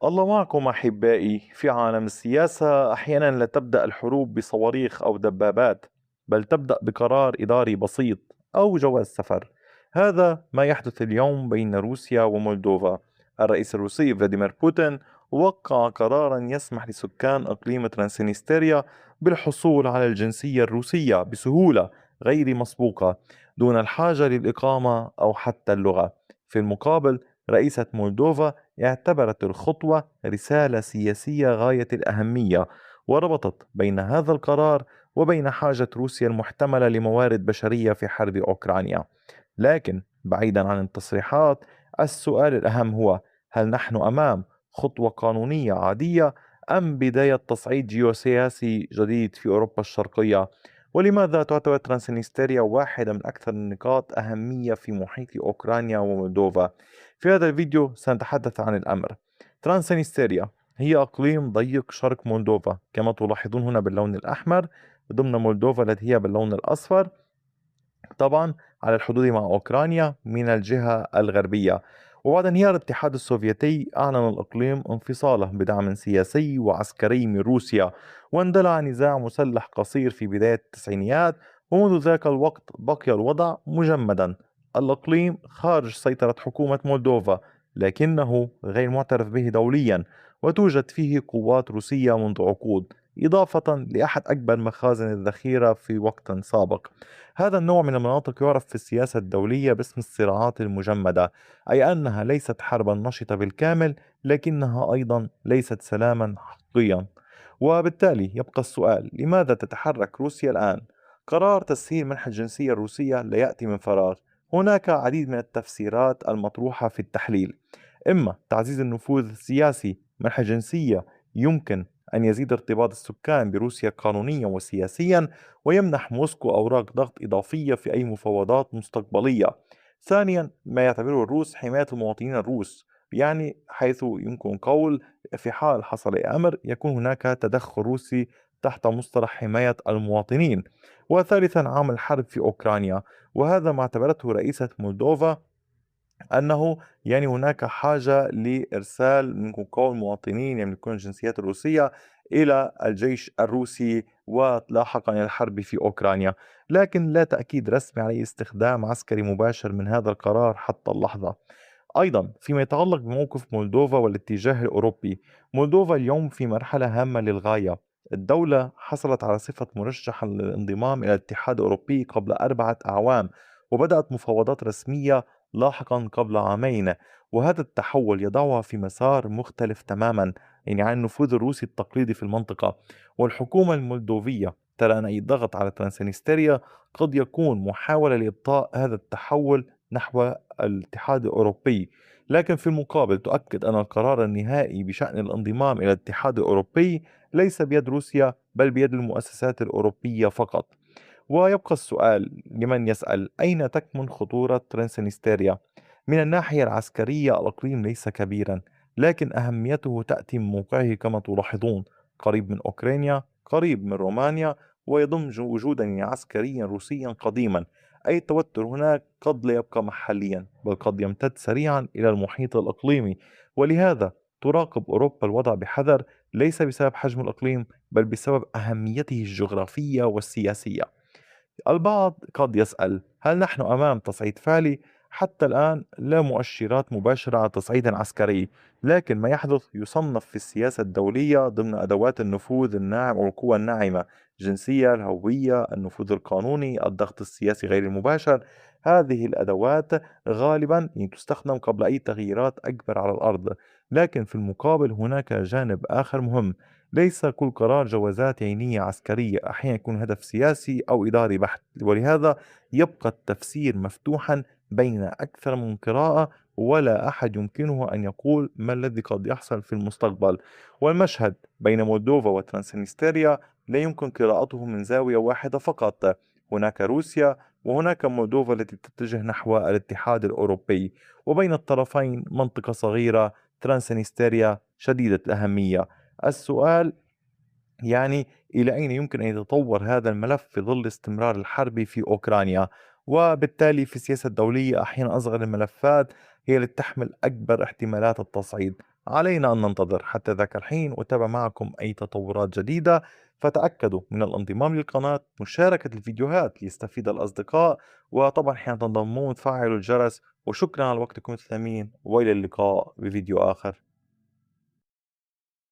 الله معكم أحبائي. في عالم السياسة أحيانا لا تبدأ الحروب بصواريخ أو دبابات، بل تبدأ بقرار إداري بسيط أو جواز سفر. هذا ما يحدث اليوم بين روسيا ومولدوفا. الرئيس الروسي فلاديمير بوتين وقع قرارا يسمح لسكان إقليم ترانسنستريا بالحصول على الجنسية الروسية بسهولة غير مسبوقة، دون الحاجة للإقامة أو حتى اللغة. في المقابل، رئيسة مولدوفا اعتبرت الخطوة رسالة سياسية غاية الأهمية، وربطت بين هذا القرار وبين حاجة روسيا المحتملة لموارد بشرية في حرب أوكرانيا. لكن بعيدا عن التصريحات، السؤال الأهم هو: هل نحن أمام خطوة قانونية عادية أم بداية تصعيد جيوسياسي جديد في أوروبا الشرقية؟ ولماذا تعتبر ترانسنستريا واحدة من أكثر النقاط أهمية في محيط أوكرانيا ومولدوفا؟ في هذا الفيديو سنتحدث عن الأمر. ترانسنستريا هي أقليم ضيق شرق مولدوفا، كما تلاحظون هنا باللون الأحمر، ضمن مولدوفا التي هي باللون الأصفر، طبعا على الحدود مع أوكرانيا من الجهة الغربية. وبعد انهيار الاتحاد السوفيتي أعلن الإقليم انفصاله بدعم سياسي وعسكري من روسيا، واندلع نزاع مسلح قصير في بداية التسعينيات، ومنذ ذاك الوقت بقي الوضع مجمدا. الإقليم خارج سيطرة حكومة مولدوفا، لكنه غير معترف به دوليا، وتوجد فيه قوات روسية منذ عقود، إضافة لأحد أكبر مخازن الذخيرة في وقت سابق. هذا النوع من المناطق يعرف في السياسة الدولية باسم الصراعات المجمدة، أي أنها ليست حربا نشطة بالكامل، لكنها أيضا ليست سلاما حقيقيا. وبالتالي يبقى السؤال: لماذا تتحرك روسيا الآن؟ قرار تسهيل منح الجنسية الروسية لا يأتي من فراغ. هناك عديد من التفسيرات المطروحة في التحليل: إما تعزيز النفوذ السياسي، منح جنسية يمكن أن يزيد ارتباط السكان بروسيا قانونيا وسياسيا، ويمنح موسكو أوراق ضغط إضافية في أي مفاوضات مستقبلية. ثانيا، ما يعتبره الروس حماية المواطنين الروس، يعني حيث يمكن قول في حال حصل أمر يكون هناك تدخل روسي تحت مصطلح حماية المواطنين. وثالثا، عامل الحرب في أوكرانيا، وهذا ما اعتبرته رئيسة مولدوفا أنه يعني هناك حاجة لإرسال من قوم مواطنين يملكون الجنسيات الروسية إلى الجيش الروسي ولاحقا إلى الحرب في أوكرانيا. لكن لا تأكيد رسمي على استخدام عسكري مباشر من هذا القرار حتى اللحظة. أيضا فيما يتعلق بموقف مولدوفا والاتجاه الأوروبي، مولدوفا اليوم في مرحلة هامة للغاية. الدولة حصلت على صفة مرشحة للانضمام إلى الاتحاد الأوروبي قبل 4 أعوام، وبدأت مفاوضات رسمية لاحقا قبل عامين. وهذا التحول يضعها في مسار مختلف تماما يعني عن النفوذ الروسي التقليدي في المنطقة. والحكومة المولدوفية ترى أن أي ضغط على ترانسنستريا قد يكون محاولة لإبطاء هذا التحول نحو الاتحاد الأوروبي. لكن في المقابل تؤكد أن القرار النهائي بشأن الانضمام إلى الاتحاد الأوروبي ليس بيد روسيا، بل بيد المؤسسات الأوروبية فقط. ويبقى السؤال لمن يسأل: أين تكمن خطورة ترانسنستريا؟ من الناحية العسكرية الإقليم ليس كبيرا، لكن أهميته تأتي من موقعه كما تلاحظون: قريب من أوكرانيا، قريب من رومانيا، ويضم وجودا عسكريا روسيا قديما. أي توتر هناك قد لا يبقى محليا، بل قد يمتد سريعا إلى المحيط الإقليمي. ولهذا تراقب أوروبا الوضع بحذر، ليس بسبب حجم الإقليم، بل بسبب أهميته الجغرافية والسياسية. البعض قد يسأل: هل نحن أمام تصعيد فعلي؟ حتى الآن لا مؤشرات مباشرة على تصعيد عسكري، لكن ما يحدث يصنف في السياسة الدولية ضمن أدوات النفوذ الناعم أو القوى الناعمة: الجنسية، الهوية، النفوذ القانوني، الضغط السياسي غير المباشر. هذه الأدوات غالبا تستخدم قبل أي تغييرات أكبر على الأرض. لكن في المقابل هناك جانب آخر مهم: ليس كل قرار جوازات عينية عسكرية، أحيانا يكون هدف سياسي أو إداري بحت. ولهذا يبقى التفسير مفتوحا بين أكثر من قراءة، ولا أحد يمكنه أن يقول ما الذي قد يحصل في المستقبل. والمشهد بين مولدوفا وترانسنستريا لا يمكن قراءته من زاوية واحدة فقط: هناك روسيا، وهناك مولدوفا التي تتجه نحو الاتحاد الأوروبي، وبين الطرفين منطقة صغيرة، ترانسنستريا شديدة الأهمية. السؤال يعني إلى أين يمكن أن يتطور هذا الملف في ظل استمرار الحرب في أوكرانيا؟ وبالتالي في السياسة الدولية أحيانا أصغر الملفات هي التي تحمل أكبر احتمالات التصعيد. علينا أن ننتظر حتى ذاك الحين وأتابع معكم أي تطورات جديدة. فتأكدوا من الانضمام للقناة، مشاركة الفيديوهات ليستفيد الأصدقاء، وطبعا حين تنضمون فعلوا الجرس. وشكرا على وقتكم الثمين، وإلى اللقاء بفيديو آخر.